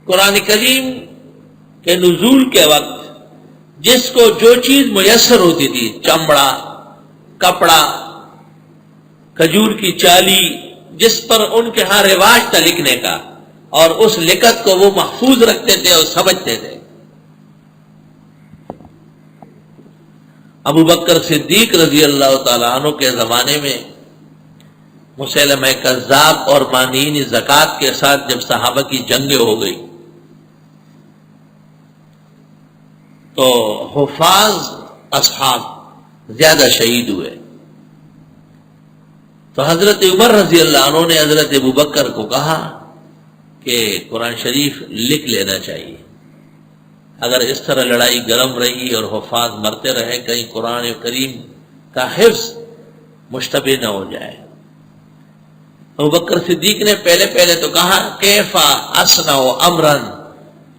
قرآن کریم کے نزول کے وقت جس کو جو چیز میسر ہوتی تھی، چمڑا، کپڑا، کھجور کی چالی، جس پر ان کے ہاں رواج تھا لکھنے کا، اور اس لکھت کو وہ محفوظ رکھتے تھے اور سمجھتے تھے۔ ابو بکر صدیق رضی اللہ تعالیٰ عنہ کے زمانے میں مسیلمہ کذاب اور مانعین زکوٰۃ کے ساتھ جب صحابہ کی جنگیں ہو گئی تو حفاظ اصحاب زیادہ شہید ہوئے، تو حضرت عمر رضی اللہ عنہ نے حضرت ابو بکر کو کہا کہ قرآن شریف لکھ لینا چاہیے، اگر اس طرح لڑائی گرم رہی اور حفاظ مرتے رہے کہیں قرآن کریم کا حفظ مشتبہ نہ ہو جائے۔ ابو بکر صدیق نے پہلے تو کہا کیفا اصنع امرا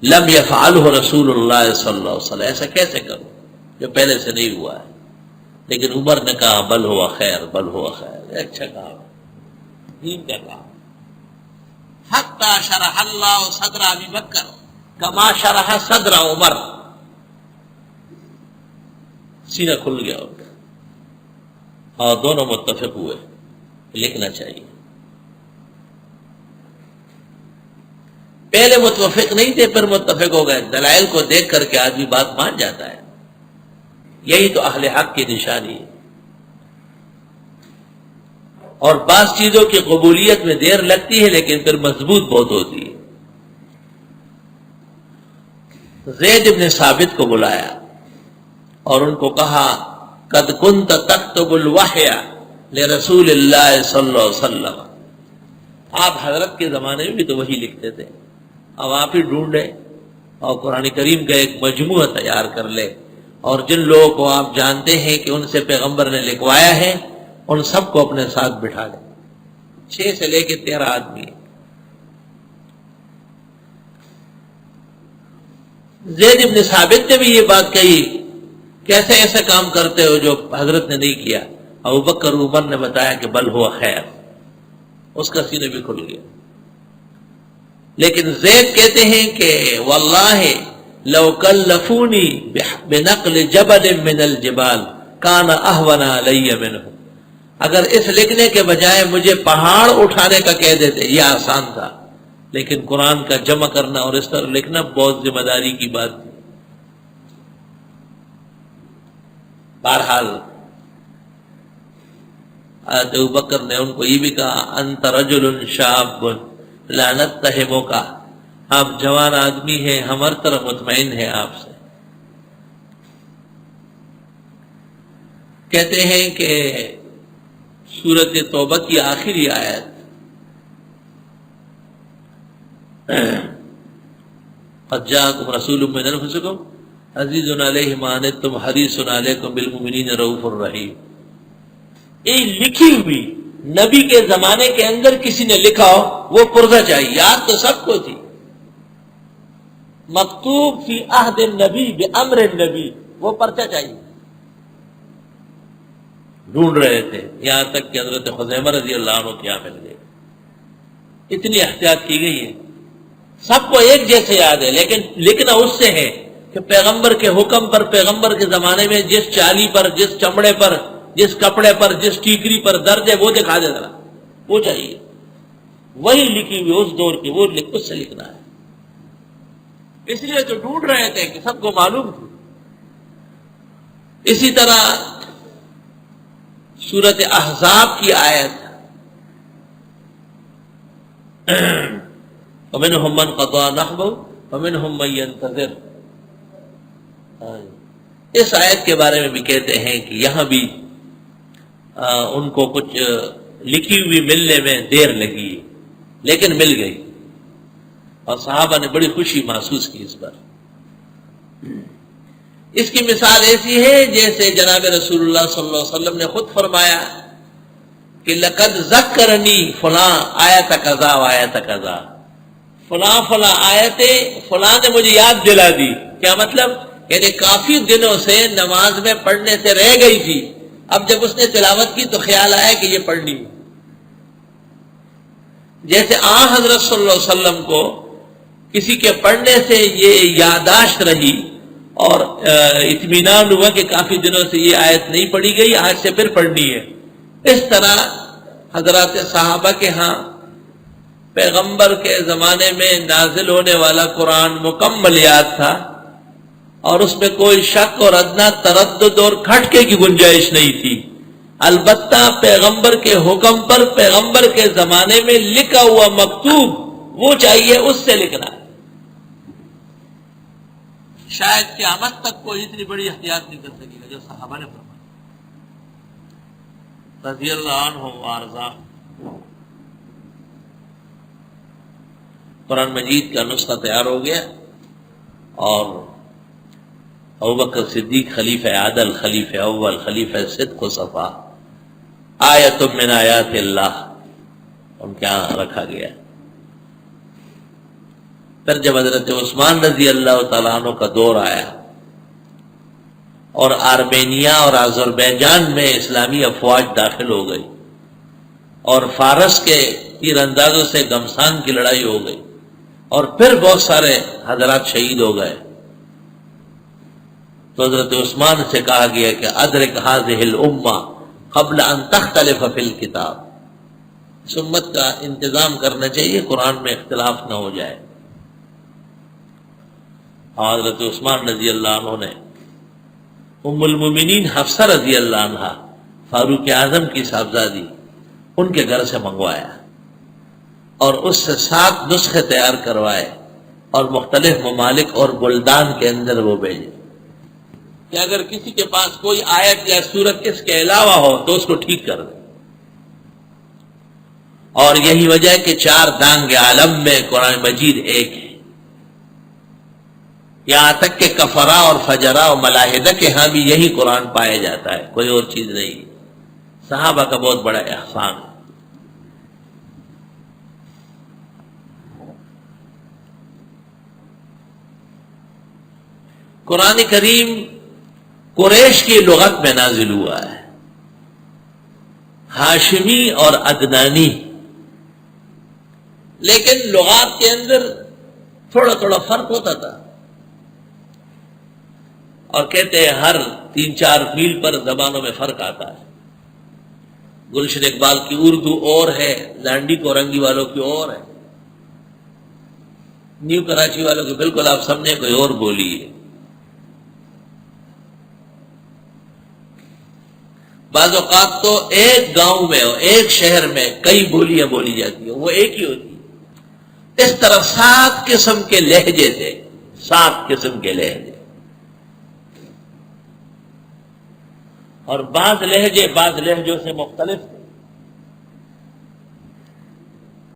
لم يفعله رسول اللہ صلی اللہ علیہ وسلم، ایسا کیسے کروں جو پہلے سے نہیں ہوا ہے، لیکن عمر نے کہا بل ہوا خیر، بل ہوا خیر، اچھا کہا، دین کا کہا۔ حتی شرح اللہ صدر ابی بکر کما شرح صدر عمر، سینہ کھل گیا ان کا، اور دونوں متفق ہوئے لکھنا چاہیے۔ پہلے متفق نہیں تھے، پھر متفق ہو گئے، دلائل کو دیکھ کر کے آدمی بات مان جاتا ہے، یہی تو اہل حق کی نشانی ہے۔ اور بعض چیزوں کی قبولیت میں دیر لگتی ہے لیکن پھر مضبوط بہت ہوتی ہے۔ زید بن ثابت کو بلایا اور ان کو کہا قد کنت تکتب الوحی لرسول اللہ صلی اللہ علیہ وسلم، آپ حضرت کے زمانے میں بھی تو وہی لکھتے تھے، اب آپ ہی ڈھونڈے اور قرآن کریم کا ایک مجموعہ تیار کر لے، اور جن لوگوں کو آپ جانتے ہیں کہ ان سے پیغمبر نے لکھوایا ہے ان سب کو اپنے ساتھ بٹھا لیں، 6 سے لے کے 13 آدمی۔ زید بن ثابت نے بھی یہ بات کہی، کیسے ایسا کام کرتے ہو جو حضرت نے نہیں کیا؟ ابو بکر عمر نے بتایا کہ بل ہوا خیر، اس کا سینہ بھی کھل گیا۔ لیکن زید کہتے ہیں کہ واللہ لو کلفونی بنقل جبل من الجبال کان اہون علی منہ، اگر اس لکھنے کے بجائے مجھے پہاڑ اٹھانے کا کہہ دیتے یہ آسان تھا، لیکن قرآن کا جمع کرنا اور اس طرح لکھنا بہت ذمہ داری کی بات تھی۔ بہرحال حضرت ابوبکر نے ان کو یہ بھی کہا انت رجل شاب لا نتہمک، آپ جوان آدمی ہیں، ہم ہر طرح مطمئن ہیں آپ سے۔ کہتے ہیں کہ سورۃ توبہ کی آخری آیت قد جاءکم رسول من انفسکم عزیز علیہ ما عنتم حریص علیکم بالمؤمنین رؤوف الرحیم، یہ لکھی ہوئی نبی کے زمانے کے اندر کسی نے لکھا ہو وہ پرزہ چاہیے، یاد تو سب کو تھی، مکتوب فی عہد النبی بامر النبی، وہ پرچہ چاہیے۔ ڈھونڈ رہے تھے یہاں تک کہ حضرت خزیمہ رضی اللہ عنہ کیا مل گئے۔ اتنی احتیاط کی گئی ہے، سب کو ایک جیسے یاد ہے، لیکن لکھنا اس سے ہے کہ پیغمبر کے حکم پر، پیغمبر کے زمانے میں جس چالی پر، جس چمڑے پر، جس کپڑے پر، جس ٹیکری پر درد ہے وہ دکھا دے ذرا، وہ چاہیے، وہی لکھی ہوئی اس دور کی، وہ اس سے لکھنا ہے۔ اس لیے تو ڈھونڈ رہے تھے کہ سب کو معلوم تھی۔ اسی طرح سورۃ احزاب کی آیت وَمِنْهُمْ مَنْ قَضَىٰ نَحْبَهُ وَمِنْهُمْ مَنْ يَنْتَظِرُ، اس آیت کے بارے میں بھی کہتے ہیں کہ یہاں بھی ان کو کچھ لکھی ہوئی ملنے میں دیر لگی لیکن مل گئی، اور صحابہ نے بڑی خوشی محسوس کی اس پر۔ اس کی مثال ایسی ہے جیسے جناب رسول اللہ صلی اللہ علیہ وسلم نے خود فرمایا کہ لقد ذکرنی فلاں آیت کذا و آیت کذا، فلاں فلاں آیتیں فلاں نے مجھے یاد دلا دی۔ کیا مطلب؟ یعنی کافی دنوں سے نماز میں پڑھنے سے رہ گئی تھی، اب جب اس نے تلاوت کی تو خیال آیا کہ یہ پڑھنی ہے۔ جیسے حضرت صلی اللہ علیہ وسلم کو کسی کے پڑھنے سے یہ یاداشت رہی اور اطمینان ہوا کہ کافی دنوں سے یہ آیت نہیں پڑھی گئی، آج سے پھر پڑھنی ہے۔ اس طرح حضرات صحابہ کے ہاں پیغمبر کے زمانے میں نازل ہونے والا قرآن مکمل یاد تھا، اور اس میں کوئی شک اور ادنا تردد اور کھٹکے کی گنجائش نہیں تھی۔ البتہ پیغمبر کے حکم پر پیغمبر کے زمانے میں لکھا ہوا مکتوب وہ چاہیے، اس سے لکھنا ہے۔ شاید قیامت تک کوئی اتنی بڑی احتیاط نہیں کر سکے گا جو صحابہ نے فرمایا رضی اللہ عنہ وارضا۔ قرآن مجید کا نسخہ تیار ہو گیا، اور ابوبکر صدیق خلیفہ عادل، خلیفہ اول، خلیفہ صدق و صفا، آیت من آیات اللہ ان کے یہاں رکھا گیا۔ پھر جب حضرت عثمان رضی اللہ تعالیٰ عنہ کا دور آیا اور آرمینیا اور آذربائیجان میں اسلامی افواج داخل ہو گئی اور فارس کے تیر اندازوں سے گمسان کی لڑائی ہو گئی، اور پھر بہت سارے حضرات شہید ہو گئے، تو حضرت عثمان سے کہا گیا کہ ادرک هذه الامہ قبل ان تختلف فی الکتاب، اس امت کا انتظام کرنا چاہیے، قرآن میں اختلاف نہ ہو جائے۔ اور حضرت عثمان رضی اللہ عنہ نے ام المومنین حفصہ رضی اللہ عنہ، فاروق اعظم کی صاحبزادی، ان کے گھر سے منگوایا اور اس سے 7 نسخے تیار کروائے اور مختلف ممالک اور بلدان کے اندر وہ بھیجے کہ اگر کسی کے پاس کوئی آیت یا سورت اس کے علاوہ ہو تو اس کو ٹھیک کر دے۔ اور یہی وجہ ہے کہ 4 دانگ عالم میں قرآن مجید ایک ہے، یہاں تک کہ کفرا اور فجرا اور ملاحدہ کے ہاں بھی یہی قرآن پایا جاتا ہے، کوئی اور چیز نہیں۔ صحابہ کا بہت بڑا احسان ہے۔ قرآن کریم قریش کی لغت میں نازل ہوا ہے، ہاشمی اور عدنانی، لیکن لغات کے اندر تھوڑا تھوڑا فرق ہوتا تھا، اور کہتے ہیں ہر 3-4 میل پر زبانوں میں فرق آتا ہے۔ گلشن اقبال کی اردو اور ہے، لانڈی کورنگی والوں کی اور ہے، نیو کراچی والوں کی بالکل آپ سمجھیں کوئی اور بولی ہے۔ بعض اوقات تو ایک گاؤں میں اور ایک شہر میں کئی بولیاں بولی جاتی ہیں، وہ ایک ہی ہوتی ہے۔ اس طرح 7 قسم کے لہجے تھے، 7 قسم کے لہجے، اور بعض لہجے بعض لہجوں سے مختلف تھے۔